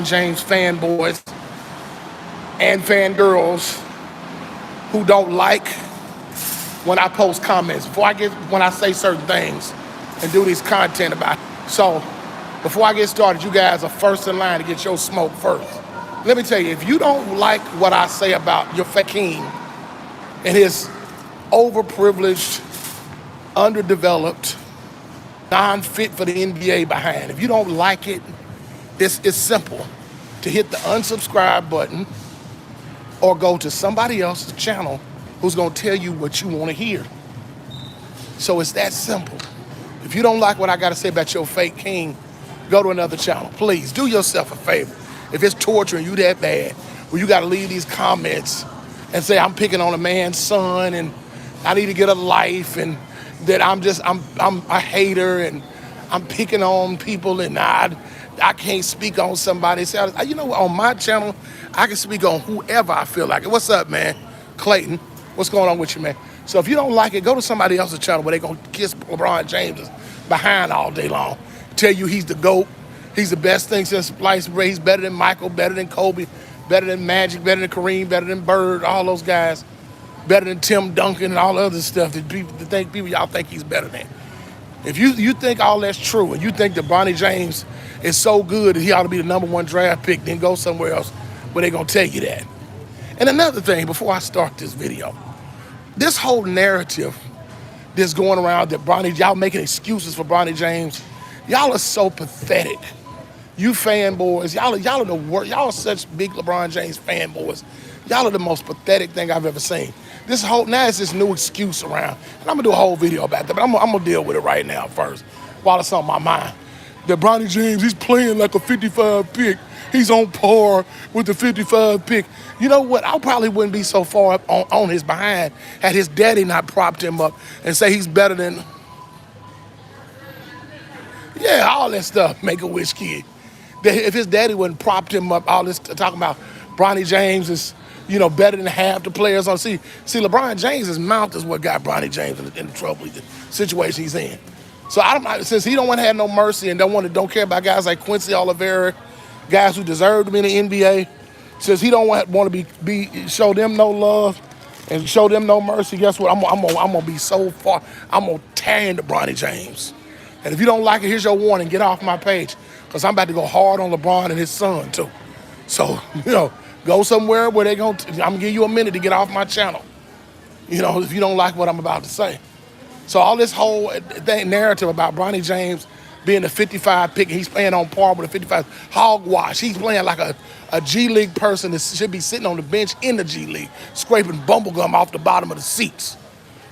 James fanboys and fangirls who don't like when I post comments, when I say certain things and do these content about it. So before I get started, you guys are first in line to get your smoke first. Let me tell you, if you don't like what I say about your fake king and his overprivileged, underdeveloped, non-fit for the NBA behind, if you don't like it, it's simple to hit the unsubscribe button or go to somebody else's channel who's gonna tell you what you wanna hear. So it's that simple. If you don't like what I gotta say about your fake king, go to another channel. Please, do yourself a favor. If it's torturing you that bad, where you gotta leave these comments and say I'm picking on a man's son and I need to get a life and that I'm a hater and I'm picking on people and I can't speak on somebody. So, you know what, on my channel, I can speak on whoever I feel like it. What's up, man? Clayton, what's going on with you, man? So if you don't like it, go to somebody else's channel where they're going to kiss LeBron James behind all day long. Tell you he's the GOAT. He's the best thing since sliced bread. He's better than Michael, better than Kobe, better than Magic, better than Kareem, better than Bird, all those guys. Better than Tim Duncan and all the other stuff that people y'all think he's better than. If you think all that's true and you think that Bronny James is so good that he ought to be the #1 draft pick, then go somewhere else where they're going to tell you that. And another thing, before I start this video, this whole narrative that's going around that y'all making excuses for Bronny James, y'all are so pathetic. You fanboys, y'all are the worst. Y'all are such big LeBron James fanboys. Y'all are the most pathetic thing I've ever seen. Now it's this new excuse around, and I'm gonna do a whole video about that, but I'm gonna deal with it right now first, while it's on my mind. That Bronny James, he's playing like a 55 pick. He's on par with the 55 pick. You know what? I probably wouldn't be so far up on his behind had his daddy not propped him up and say he's better than, yeah, all that stuff, Make-A-Wish kid. If his daddy wouldn't propped him up, all this talking about Bronny James is, better than half the players on. See, LeBron James' mouth is what got Bronny James in the trouble, the situation he's in. So since he don't want to have no mercy and don't care about guys like Quincy Oliveira, guys who deserve to be in the NBA, since he don't want to show them no love and show them no mercy, guess what? I'm gonna be so far. I'm gonna tear into Bronny James. And if you don't like it, here's your warning: get off my page, because I'm about to go hard on LeBron and his son too. So go somewhere where I'm gonna give you a minute to get off my channel. If you don't like what I'm about to say. So all this whole narrative about Bronny James being the 55 pick, and he's playing on par with the 55, hogwash. He's playing like a G League person that should be sitting on the bench in the G League, scraping bubblegum off the bottom of the seats.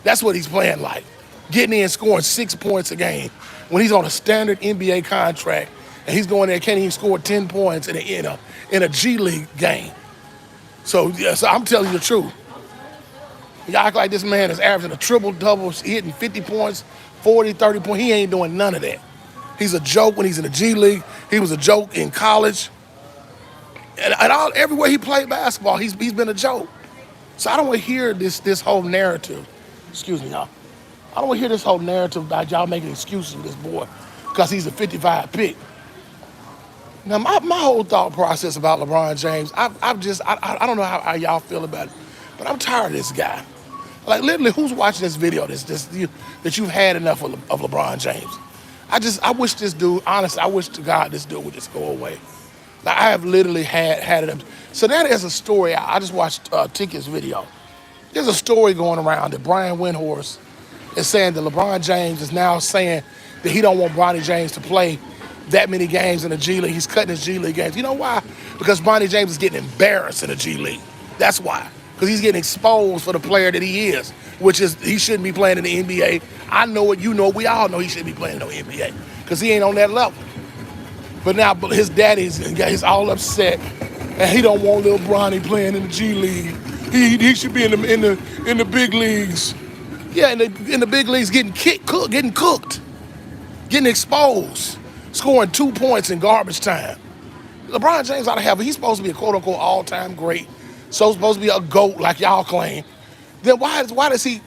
That's what he's playing like. Getting in, scoring 6 points a game when he's on a standard NBA contract, and he's going there, can't even score 10 points in a G League game. So I'm telling you the truth. You act like this man is averaging a triple-double, hitting 50 points, 40, 30 points. He ain't doing none of that. He's a joke when he's in the G League. He was a joke in college. And everywhere he played basketball, he's been a joke. So I don't want to hear this whole narrative. Excuse me, y'all. I don't want to hear this whole narrative about y'all making excuses for this boy because he's a 55 pick. Now, my whole thought process about LeBron James, I don't know how y'all feel about it, but I'm tired of this guy. Like, literally, who's watching this video that you've had enough of LeBron James? I wish this dude, honestly, I wish to God this dude would just go away. Like, I have literally had it. So now there's a story. I just watched Ticket's video. There's a story going around that Brian Windhorst is saying that LeBron James is now saying that he don't want Bronny James to play that many games in the G League. He's cutting his G League games. You know why? Because Bronny James is getting embarrassed in the G League. That's why. Because he's getting exposed for the player that he is, which is he shouldn't be playing in the NBA. I know it, you know it, we all know he shouldn't be playing in the NBA because he ain't on that level. But now his daddy's all upset, and he don't want little Bronny playing in the G League. He should be in the big leagues. Yeah, in the big leagues, getting cooked, getting exposed, scoring 2 points in garbage time. LeBron James ought to have. He's supposed to be a quote unquote all-time great. So supposed to be a GOAT like y'all claim. Then why does he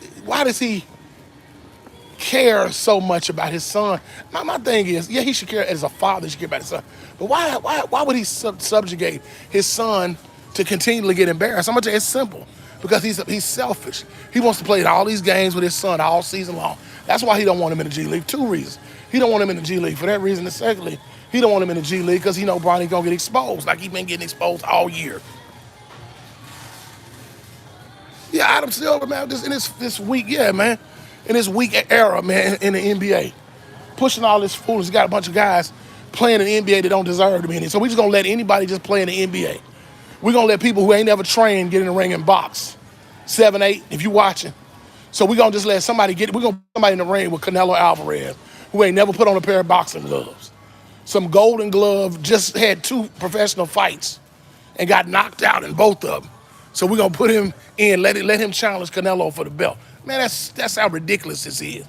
care so much about his son. My thing is, yeah, he should care as a father, he should care about his son. But why would he subjugate his son to continually get embarrassed? I'm gonna tell you, it's simple. Because he's selfish. He wants to play all these games with his son all season long. That's why he don't want him in the G League. Two reasons. He don't want him in the G League for that reason. And secondly, he don't want him in the G League because he know Bronny gonna get exposed, like he been getting exposed all year. Yeah, Adam Silver, man, in this week, yeah, man, in this weak era, man, in the NBA, pushing all this foolishness. Got a bunch of guys playing in the NBA that don't deserve to be in it. So we just gonna let anybody just play in the NBA. We're gonna let people who ain't never trained get in the ring and box. 7-8, if you watching. So we're gonna just let we're gonna put somebody in the ring with Canelo Alvarez, who ain't never put on a pair of boxing gloves. Some Golden Glove just had 2 professional fights and got knocked out in both of them. So we're gonna put him in, let him challenge Canelo for the belt. Man, that's how ridiculous this is.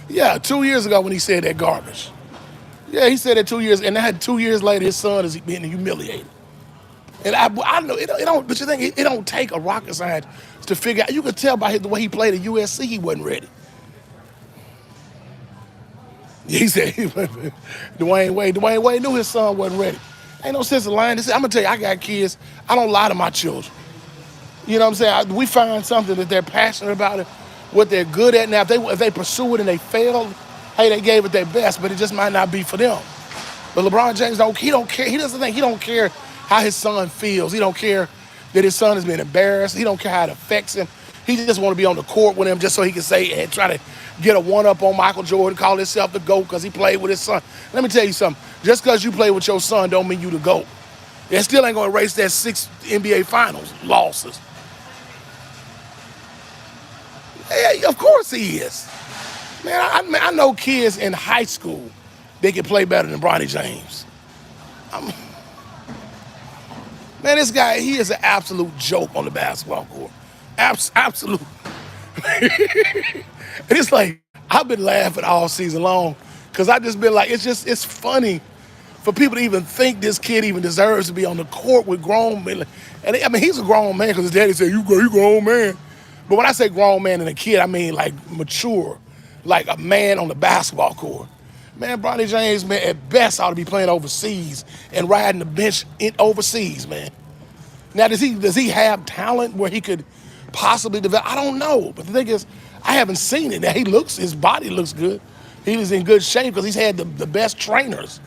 Yeah, 2 years ago when he said that garbage. Yeah, he said that 2 years, and that 2 years later, his son is being humiliated. And I know it don't, but you think it don't take a rocket scientist to figure out. You could tell by the way he played at USC, he wasn't ready. He said, Dwayne Wade knew his son wasn't ready. Ain't no sense of lying. I'm gonna tell you, I got kids. I don't lie to my children. You know what I'm saying? We find something that they're passionate about, it, what they're good at. Now, if they pursue it and they failed, hey, they gave it their best, but it just might not be for them. But LeBron James he don't care. He doesn't think he don't care how his son feels. He don't care that his son has been embarrassed. He don't care how it affects him. He just want to be on the court with him just so he can say and try to get a one-up on Michael Jordan, call himself the GOAT because he played with his son. Let me tell you something. Just because you play with your son don't mean you the GOAT. It still ain't going to erase that 6 NBA Finals losses. Yeah, of course he is. Man, I know kids in high school, they can play better than Bronny James. Man, this guy, he is an absolute joke on the basketball court. Absolute. It's like, I've been laughing all season long because I just been like, it's funny for people to even think this kid even deserves to be on the court with grown men. And I mean, he's a grown man because his daddy said, you grown man. But when I say grown man and a kid, I mean like mature, like a man on the basketball court. Man, Bronny James, man, at best ought to be playing overseas and riding the bench overseas, man. Now, does he have talent where he could possibly develop? I don't know. But the thing is, I haven't seen it. Now, his body looks good. He is in good shape because he's had the best trainers.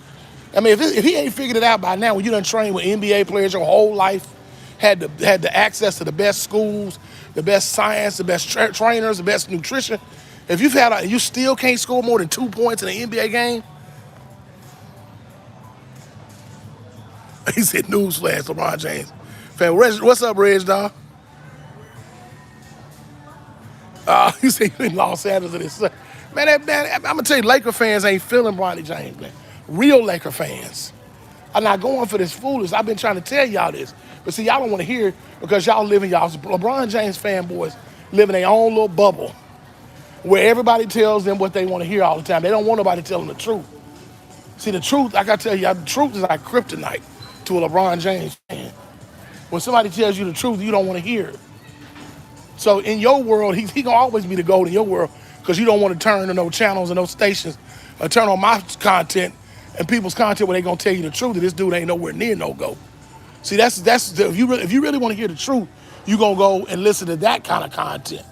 I mean, if he ain't figured it out by now, when you done trained with NBA players your whole life, had the access to the best schools, the best science, the best trainers, the best nutrition, if you still can't score more than 2 points in an NBA game, he said, newsflash, LeBron James. Fan, what's up, Reg, dog? You say you in Los Angeles and it's man, I'm gonna tell you, Laker fans ain't feeling Bronny James, man. Real Laker fans are not going for this foolish. I've been trying to tell y'all this, but see, y'all don't want to hear it because y'all live in y'all's LeBron James fanboys live in their own little bubble where everybody tells them what they want to hear all the time. They don't want nobody to tell them the truth. See, the truth, like I tell you, the truth is like kryptonite to a LeBron James fan. When somebody tells you the truth, you don't want to hear it. So in your world, he gonna always be the GOAT in your world because you don't want to turn to no channels and no stations or turn on my content and people's content where they gonna tell you the truth that this dude ain't nowhere near no GOAT. See, if you really want to hear the truth, you gonna go and listen to that kind of content.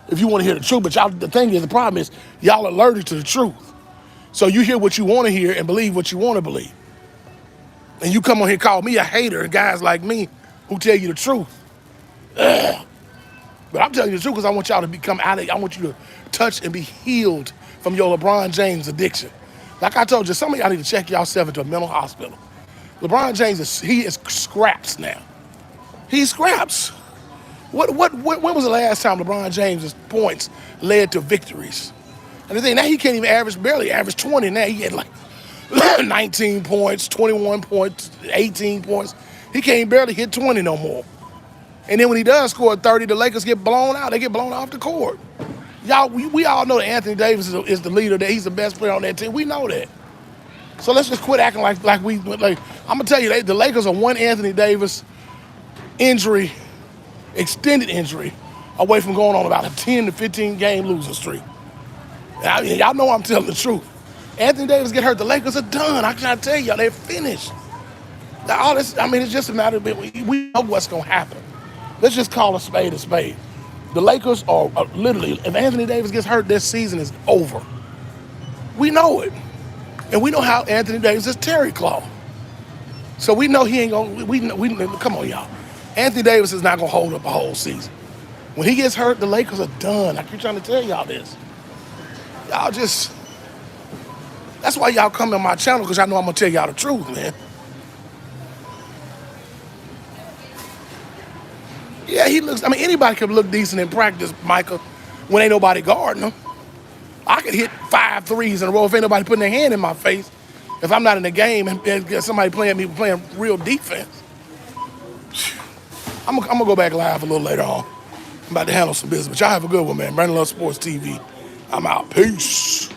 If you want to hear the truth, but the thing is, the problem is y'all allergic to the truth. So you hear what you want to hear and believe what you want to believe. And you come on here and call me a hater and guys like me who tell you the truth. Ugh. But I'm telling you the truth because I want y'all to become out of it. I want you to touch and be healed from your LeBron James addiction. Like I told you, some of y'all need to check yourself into a mental hospital. LeBron James is scraps now. He scraps. When was the last time LeBron James's points led to victories? And the thing, now he can't even barely average 20 now. He had like 19 points, 21 points, 18 points. He can't barely hit 20 no more. And then when he does score 30, the Lakers get blown out. They get blown off the court. Y'all, we all know that Anthony Davis is the leader, that he's the best player on that team. We know that. So let's just quit acting like I'm gonna tell you, the Lakers are one Anthony Davis injury extended injury away from going on about a 10 to 15 game losing streak. I mean, y'all know I'm telling the truth. Anthony Davis get hurt, the Lakers are done. I can tell y'all, they're finished. All this, I mean, it's just a matter of we know what's going to happen. Let's just call a spade a spade. The Lakers are literally, if Anthony Davis gets hurt, this season is over. We know it. And we know how Anthony Davis is Terry Claw. So we know he ain't going to, come on, y'all. Anthony Davis is not going to hold up a whole season. When he gets hurt, the Lakers are done. I keep trying to tell y'all this. Y'all just, that's why y'all come on my channel, because y'all know I'm going to tell y'all the truth, man. Yeah, he looks, I mean, anybody can look decent in practice, Micah, when ain't nobody guarding him. I could hit 5 threes in a row if ain't nobody putting their hand in my face. If I'm not in the game and somebody playing real defense. I'm gonna go back live a little later on. I'm about to handle some business. But y'all have a good one, man. Brandon Love Sports TV. I'm out. Peace.